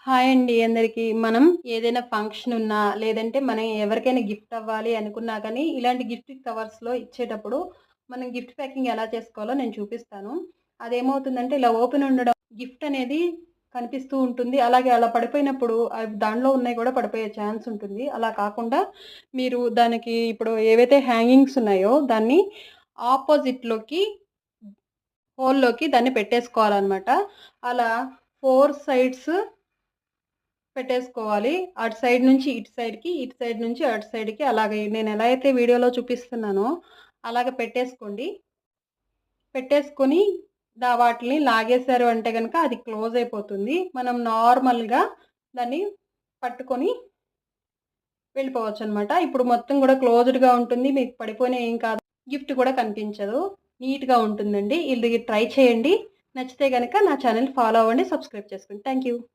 Hi అండి అందరికీ. మనం ఏదైనా ఫంక్షన్ ఉన్నా, లేదంటే మనం ఎవరికైనా గిఫ్ట్ అవ్వాలి అనుకున్నా కానీ, ఇలాంటి గిఫ్ట్ కవర్స్‌లో ఇచ్చేటప్పుడు మనం గిఫ్ట్ ప్యాకింగ్ ఎలా చేసుకోవాలో నేను చూపిస్తాను. అదేమవుతుందంటే ఇలా ఓపెన్ ఉండడం గిఫ్ట్ అనేది కనిపిస్తూ ఉంటుంది. అలాగే అలా పడిపోయినప్పుడు అవి దానిలో ఉన్నయి కూడా పడిపోయే ఛాన్స్ ఉంటుంది. అలా కాకుండా మీరు దానికి ఇప్పుడు ఏవైతే హ్యాంగింగ్స్ ఉన్నాయో దాన్ని ఆపోజిట్‌లోకి హోల్‌లోకి దాన్ని పెట్టేసుకోవాలనమాట. అలా 4 సైడ్స్ పెట్టేసుకోవాలి. అటు సైడ్ నుంచి ఇటు సైడ్‌కి, ఇటు సైడ్ నుంచి అటు సైడ్‌కి అలాగే నేనెలా అయితే వీడియోలో చూపిస్తున్నానో అలాగ పెట్టేసుకోండి. పెట్టేసుకొని వాటిలిని లాగేశారు అంటే గనక అది క్లోజ్ అయిపోతుంది. మనం నార్మల్‌గా దాన్ని పట్టుకొని వెళ్ళిపోవచ్చనమాట. ఇప్పుడు మొత్తం గూడా క్లోజ్డ్‌గా ఉంటుంది. మీకు పడిపోయినా ఏం కాదు. గిఫ్ట్ కూడా కనిపించదు. నీట్‌గా ఉంటుందండి. ఇది ట్రై చేయండి. నచ్చితే గనక నా ఛానెల్ ఫాలో అవ్వండి. సబ్స్క్రైబ్ చేసుకోండి. Thank you.